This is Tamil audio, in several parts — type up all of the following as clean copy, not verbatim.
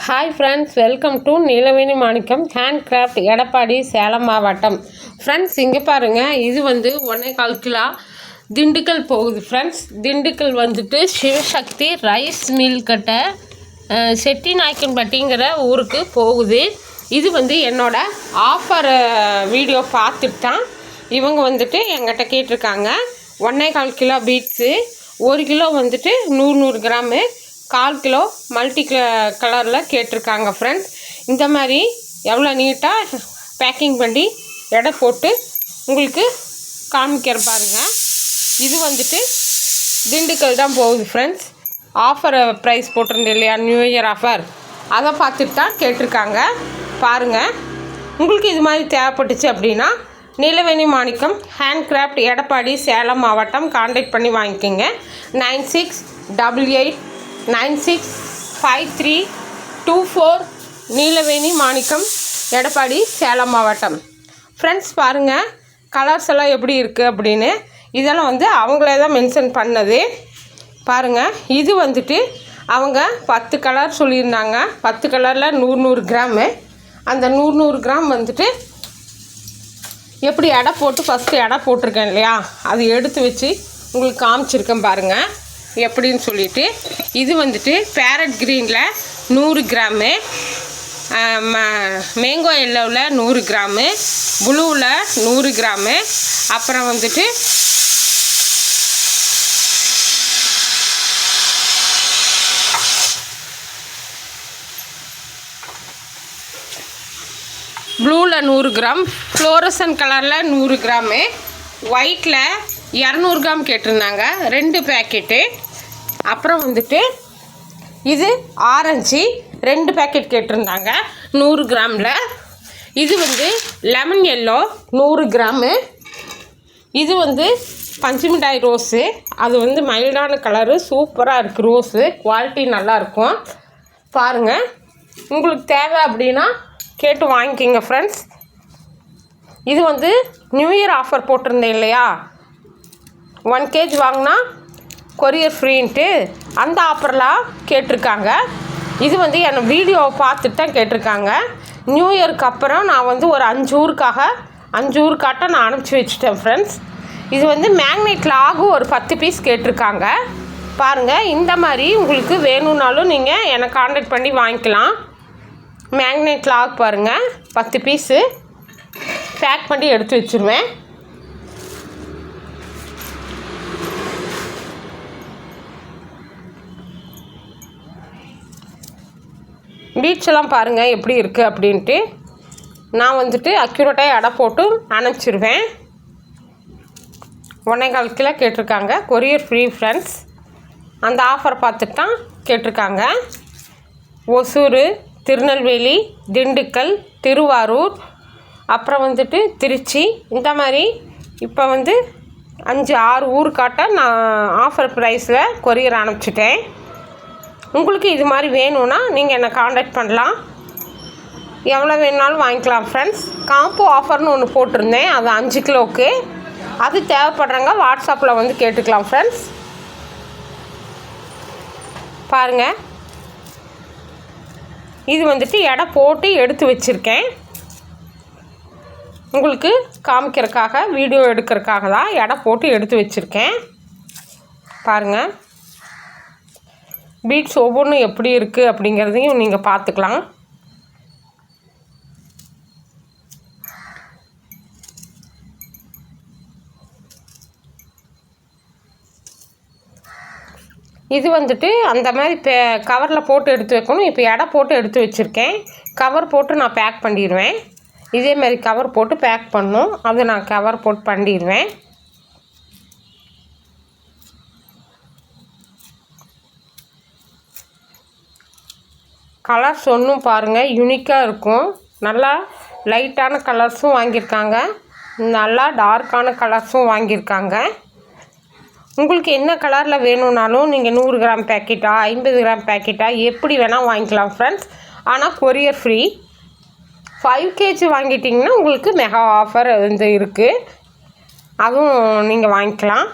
Hi friends, welcome to Neelaveni Manickam handicraft, Edappadi, Salem மாவட்டம். ஃப்ரெண்ட்ஸ், இங்கே பாருங்கள், இது 1.25 கிலோ திண்டுக்கல் போகுது. Friends, Dindigul Sivasakthi rice mill கிட்ட செட்டிநாயக்கன்பட்டிங்கிற ஊருக்கு போகுது. இது என்னோட ஆஃபர் வீடியோ பார்த்துட்டு தான் இவங்க எங்கிட்ட கேட்டிருக்காங்க. 1.25 kilo beads, 1 kilo 100 gram, 1/4 kilo multi கலரில் கேட்டிருக்காங்க. ஃப்ரெண்ட்ஸ், இந்த மாதிரி எவ்வளோ நீட்டாக பேக்கிங் பண்ணி எடை போட்டு உங்களுக்கு காமிக்கிற பாருங்கள். இது திண்டுக்கல் தான் போகுது. ஃப்ரெண்ட்ஸ், ஆஃபர் ப்ரைஸ் போட்டிருந்தேன் இல்லையா, நியூ இயர் ஆஃபர், அதை பார்த்துட்டு தான் கேட்டிருக்காங்க. பாருங்கள், உங்களுக்கு இது மாதிரி தேவைப்பட்டுச்சு அப்படின்னா நீலவேணி மாணிக்கம் ஹேண்ட்கிராஃப்ட், எடப்பாடி, சேலம் மாவட்டம் கான்டாக்ட் பண்ணி வாங்கிக்கோங்க. 9688965324 நீலவேணி மாணிக்கம், எடப்பாடி, சேலம் மாவட்டம். ஃப்ரெண்ட்ஸ், பாருங்கள் கலர்ஸ் எல்லாம் எப்படி இருக்குது அப்படின்னு. இதெல்லாம் அவங்களே தான் மென்ஷன் பண்ணது. பாருங்கள், இது அவங்க 10 கலர் சொல்லியிருந்தாங்க. 10 கலரில் 100 கிராமு. அந்த 100 கிராம் எப்படி எடை போட்டு ஃபஸ்ட்டு எடை போட்டிருக்கேன் இல்லையா, அது எடுத்து வச்சு உங்களுக்கு காமிச்சிருக்கேன் பாருங்கள் எப்படின்னு சொல்லிட்டு. இது பேரட் க்ரீனில் 100 கிராமு, மேங்கோ எல்லோவில் 100 கிராமு, ப்ளூவில் 100 கிராமு, அப்புறம் ப்ளூவில் 100 கிராம், ஃப்ளோரசன் கலரில் 100 கிராமு, ஒயிட்டில் 200 கிராம் கேட்டிருந்தாங்க, 2 பேக்கெட்டு. அப்புறம் இது ஆரஞ்சு 2 பேக்கெட் கேட்டிருந்தாங்க 100 கிராமில். இது லெமன் எல்லோ 100 கிராமு. இது பஞ்சு மிட்டாய் ரோஸு, அது மைல்டான கலரு, சூப்பராக இருக்குது. ரோஸு குவாலிட்டி நல்லாயிருக்கும். பாருங்கள், உங்களுக்கு தேவை அப்படின்னா கேட்டு வாங்கிக்கிங்க. ஃப்ரெண்ட்ஸ், இது நியூ இயர் ஆஃபர் போட்டிருந்தேன் இல்லையா, 1 kg வாங்கினா கொரியர் ஃப்ரீன்ட்டு, அந்த ஆஃபர்லாம் கேட்டிருக்காங்க. இது என் வீடியோவை பார்த்துட்டு தான் கேட்டிருக்காங்க. நியூ இயருக்கு அப்புறம் நான் ஒரு 5 ஊருக்காட்ட நான் அனுப்பிச்சி வச்சுட்டேன். ஃப்ரெண்ட்ஸ், இது மேக்னெட் லாகு ஒரு 10 பீஸ் கேட்டிருக்காங்க. பாருங்கள், இந்த மாதிரி உங்களுக்கு வேணும்னாலும் நீங்கள் என்னை கான்டாக்ட் பண்ணி வாங்கிக்கலாம். மேக்னெட் லாக் பாருங்கள், 10 பீஸு பேக் பண்ணி எடுத்து வச்சுருவேன். பீட்ஸ் எல்லாம் பாருங்கள் எப்படி இருக்குது அப்படின்ட்டு. நான் அக்யூரேட்டாக எடை போட்டு அனுப்பிச்சிருவேன். 1.25 கிலோ கேட்டிருக்காங்க, கொரியர் ஃப்ரீ. ஃப்ரெண்ட்ஸ், அந்த ஆஃபர் பார்த்துட்டு தான் கேட்டிருக்காங்க. ஒசூர், திருநெல்வேலி, திண்டுக்கல், திருவாரூர், அப்புறம் திருச்சி, இந்த மாதிரி இப்போ 5-6 ஊருக்காட்ட நான் ஆஃபர் ப்ரைஸில் கொரியர் அனுப்பிச்சிட்டேன். உங்களுக்கு இது மாதிரி வேணும்னா நீங்கள் என்னை காண்டாக்ட் பண்ணலாம். எவ்வளோ வேணுனாலும் வாங்கிக்கலாம். ஃப்ரெண்ட்ஸ், காம்போ ஆஃபர்னு ஒன்று போட்டிருந்தேன், அது 5 கிலோவுக்கு. அது தேவைப்படுறவங்க வாட்ஸ்அப்பில் கேட்டுக்கலாம். ஃப்ரெண்ட்ஸ், பாருங்கள், இது எடை போட்டு எடுத்து வச்சுருக்கேன். உங்களுக்கு காமிக்கிறதுக்காக, வீடியோ எடுக்கிறதுக்காக தான் எடை போட்டு எடுத்து வச்சுருக்கேன். பாருங்கள், பீட்ஸ் ஒவ்வொன்றும் எப்படி இருக்குது அப்படிங்கிறதையும் நீங்கள் பார்த்துக்கலாம். இது அந்த மாதிரி கவரில் போட்டு எடுத்து வைக்கணும். இப்போ எடை போட்டு எடுத்து வச்சுருக்கேன். கவர் போட்டு நான் பேக் பண்ணிடுவேன். இதேமாதிரி கவர் போட்டு பேக் பண்ணணும், அது நான் கவர் போட்டு பண்ணிடுவேன். கலர்ஸ் ஒன்றும் பாருங்கள் யூனிக்காக இருக்கும். நல்லா லைட்டான கலர்ஸும் வாங்கியிருக்காங்க, நல்லா டார்க்கான கலர்ஸும் வாங்கியிருக்காங்க. உங்களுக்கு என்ன கலரில் வேணும்னாலும் நீங்கள் 100 கிராம் பேக்கெட்டா, 50 கிராம் பேக்கெட்டா, எப்படி வேணால் வாங்கிக்கலாம். ஃப்ரெண்ட்ஸ், ஆனால் கொரியர் ஃப்ரீ. 5 kg வாங்கிட்டிங்கன்னா உங்களுக்கு மெகா ஆஃபர் இருக்குது, அதுவும் நீங்கள் வாங்கிக்கலாம்.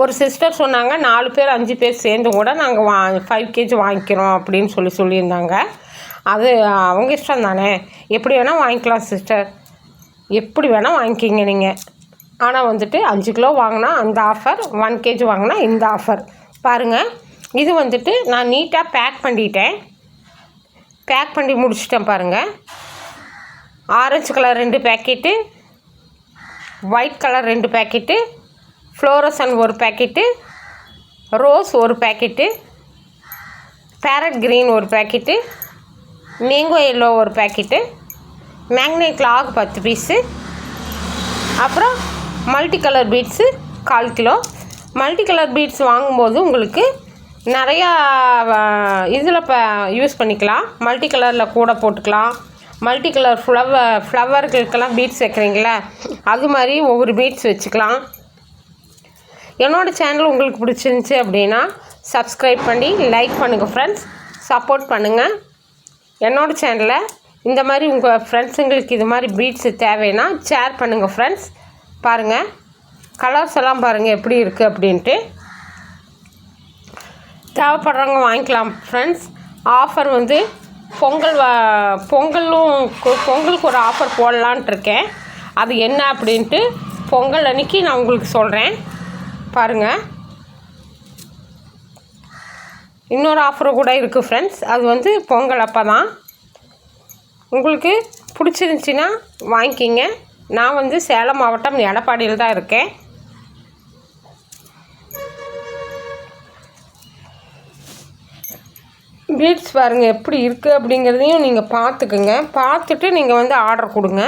ஒரு சிஸ்டர் சொன்னாங்க 4 பேர் 5 பேர் சேர்ந்து கூட நாங்கள் 5 கேஜி வாங்கிக்கிறோம் அப்படின்னு சொல்லியிருந்தாங்க. அது அவங்க இஷ்டம் தானே, எப்படி வேணால் வாங்கிக்கலாம் சிஸ்டர், எப்படி வேணால் வாங்கிக்கிங்க நீங்கள். ஆனால் வந்துட்டு 5 கிலோ வாங்கினா அந்த ஆஃபர், 1 கேஜி வாங்கினா இந்த ஆஃபர். பாருங்கள், இது வந்துட்டு நான் நீட்டாக பேக் பண்ணி முடிச்சிட்டேன் பாருங்கள். Orange colour 2 packet, white colour 2 packet, fluorescent 1 packet, rose 1 packet, parrot green 1 packet, mango yellow 1 packet, magnet lock 10 piece, அப்புறம் multi colour beads 1/4 kilo. Multi colour beads வாங்கும்போது உங்களுக்கு நிறையா இதில் யூஸ் பண்ணிக்கலாம். மல்டி கலரில் கூட போட்டுக்கலாம். மல்டி கலர் ஃப்ளவர்களுக்கெல்லாம் பீட்ஸ் வைக்கிறீங்களா, அது மாதிரி ஒவ்வொரு பீட்ஸ் வச்சுக்கலாம். என்னோடய சேனல் உங்களுக்கு பிடிச்சிருந்துச்சி அப்படின்னா சப்ஸ்கிரைப் பண்ணி லைக் பண்ணுங்கள் ஃப்ரெண்ட்ஸ், சப்போர்ட் பண்ணுங்கள். என்னோடய சேனலை இந்த மாதிரி உங்கள் ஃப்ரெண்ட்ஸுங்களுக்கு இது மாதிரி பீட்ஸு தேவைன்னா ஷேர் பண்ணுங்கள் ஃப்ரெண்ட்ஸ். பாருங்கள், கலர்ஸ் எல்லாம் பாருங்கள் எப்படி இருக்குது அப்படின்ட்டு. தேவைப்படுறவங்க வாங்கிக்கலாம் ஃப்ரெண்ட்ஸ். ஆஃபர் வந்து பொங்கலுக்கு ஒரு ஆஃபர் போடலான்ட்டு இருக்கேன். அது என்ன அப்படின்ட்டு பொங்கல் அன்றைக்கி நான் உங்களுக்கு சொல்கிறேன். பாருங்கள், இன்னொரு ஆஃபரு கூட இருக்குது ஃப்ரெண்ட்ஸ். அது வந்து பொங்கல் அப்போ தான். உங்களுக்கு பிடிச்சிருந்துச்சின்னா வாங்கிக்கிங்க. நான் வந்து சேலம் மாவட்டம் எடப்பாடியில் தான் இருக்கேன். பீட்ஸ் பாருங்கள் எப்படி இருக்குது அப்படிங்கிறதையும் நீங்கள் பார்த்துக்குங்க. பார்த்துட்டு நீங்கள் வந்து ஆர்டர் கொடுங்க,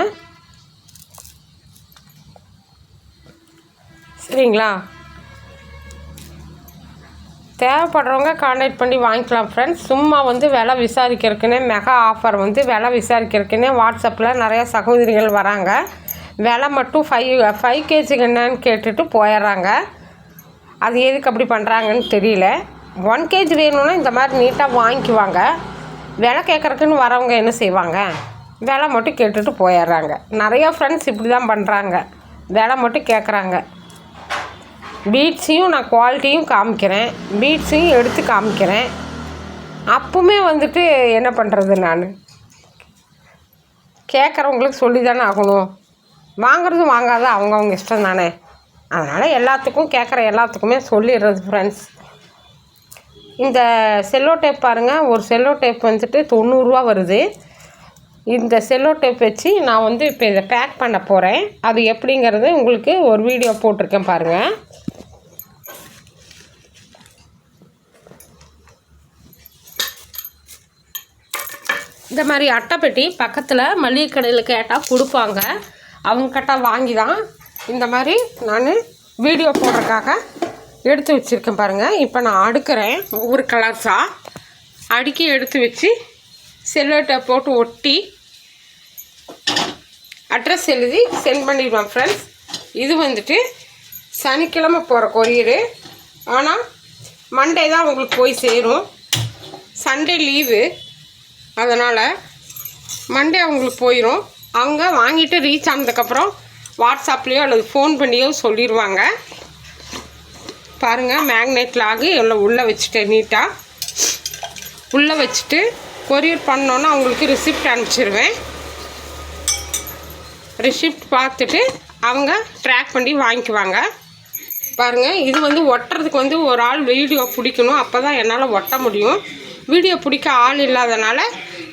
சரிங்களா? தேவைப்படுறவங்க கான்டாக்ட் பண்ணி வாங்கிக்கலாம் ஃப்ரெண்ட்ஸ். சும்மா வந்து விலை விசாரிக்கிறதுக்குன்னே, மெகா ஆஃபர் வந்து விலை விசாரிக்கிறதுக்குன்னே வாட்ஸ்அப்பில் நிறையா சகோதரிகள் வராங்க. விலை மட்டும் 5 கேஜிக்கு என்னன்னு கேட்டுட்டு போயிடுறாங்க. அது எதுக்கு அப்படி பண்ணுறாங்கன்னு தெரியல. 1 கேஜி வேணும்னா இந்த மாதிரி நீட்டாக வாங்கிக்குவாங்க. விலை கேட்குறக்குன்னு வரவங்க என்ன செய்வாங்க, விலை மட்டும் கேட்டுட்டு போயிடுறாங்க. நிறையா ஃப்ரெண்ட்ஸ் இப்படி தான் பண்ணுறாங்க, விலை மட்டும் கேட்குறாங்க. பீட்ஸையும் நான் குவாலிட்டியும் காமிக்கிறேன், பீட்ஸையும் எடுத்து காமிக்கிறேன். அப்பவுமே வந்துட்டு என்ன பண்ணுறது, நான் கேட்குறவங்களுக்கு சொல்லி தானே ஆகணும். வாங்குறது வாங்காத அவங்கவுங்க இஷ்டம் தானே. அதனால் எல்லாத்துக்கும் கேட்குற எல்லாத்துக்குமே சொல்லிடுறது ஃப்ரெண்ட்ஸ். இந்த செல்லோ டேப் பாருங்கள், ஒரு செல்லோ டேப் வந்துட்டு 90 ரூபா வருது. இந்த செல்லோ டேப் வச்சு நான் வந்து இப்போ இதை பேக் பண்ண போகிறேன். அது எப்படிங்கிறது உங்களுக்கு ஒரு வீடியோ போட்டிருக்கேன் பாருங்கள். இந்த மாதிரி அட்டைப்பெட்டி பக்கத்தில் மளிகை கடையில் கேட்டால் கொடுப்பாங்க. அவங்கக்கிட்ட வாங்கி தான் இந்த மாதிரி நான் வீடியோ போடுறதுக்காக எடுத்து வச்சுருக்கேன் பாருங்கள். இப்போ நான் அடுக்கிறேன், ஒவ்வொரு கலர்ஸாக அடுக்கி எடுத்து வச்சு செல்லோட்டை போட்டு ஒட்டி அட்ரஸ் எழுதி சென்ட் பண்ணிடுவேன் ஃப்ரெண்ட்ஸ். இது வந்துட்டு சனிக்கிழமை போகிற கொரியரு, ஆனால் மண்டே தான் உங்களுக்கு போய் சேரும். சண்டே லீவு, அதனால் மண்டே அவங்களுக்கு போயிடும். அவங்க வாங்கிட்டு ரீச் ஆனதுக்கப்புறம் வாட்ஸ்அப்லேயோ அல்லது ஃபோன் பண்ணியோ சொல்லிடுவாங்க. பாருங்கள், மேக்னெட் லாகு எல்லாம் உள்ளே வச்சுட்டேன். நீட்டாக உள்ளே வச்சுட்டு கொரியர் பண்ணோன்னா அவங்களுக்கு ரிசிப்ட் அனுப்பிச்சிடுவேன். ரிசிப்ட் பார்த்துட்டு அவங்க ட்ராக் பண்ணி வாங்கிக்குவாங்க. பாருங்கள், இது வந்து ஒட்டுறதுக்கு வந்து ஒரு ஆள் வீடியோ பிடிக்கணும், அப்போ தான் என்னால் ஒட்ட முடியும். வீடியோ பிடிக்க ஆள் இல்லாதனால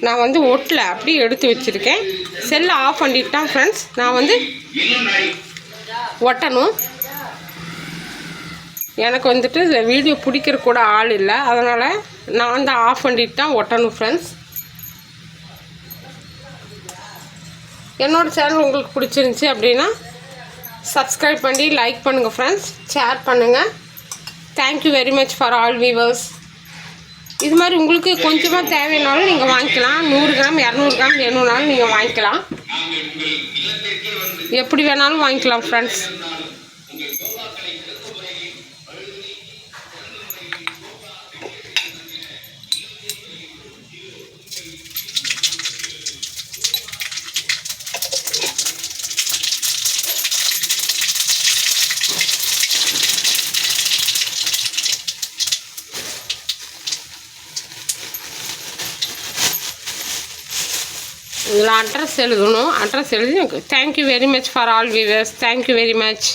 நான் வந்து ஒட்டலை, அப்படியே எடுத்து வச்சுருக்கேன். செல்லை ஆஃப் பண்ணிட்டு தான் ஃப்ரெண்ட்ஸ் நான் வந்து ஒட்டணும். எனக்கு வந்துட்டு வீடியோ பிடிக்கிற கூட ஆள் இல்லை, அதனால் நான் வந்து ஆஃப் பண்ணிட்டு தான் ஒட்டணும் ஃப்ரெண்ட்ஸ். என்னோடய சேனல் உங்களுக்கு பிடிச்சிருந்துச்சி அப்படின்னா சப்ஸ்கிரைப் பண்ணி லைக் பண்ணுங்கள் ஃப்ரெண்ட்ஸ், ஷேர் பண்ணுங்கள். Thank you very much for all viewers. இது மாதிரி உங்களுக்கு கொஞ்சமாக தேவையானாலும் நீங்கள் வாங்கிக்கலாம். 100 கிராம் 200 கிராம் வேணும்னாலும் நீங்கள் வாங்கிக்கலாம், எப்படி வேணாலும் வாங்கிக்கலாம் ஃப்ரெண்ட்ஸ். இதில் அட்ரஸ் எழுதணும். அட்ரஸ் எழுதி thank you very much for all viewers. Thank you very much.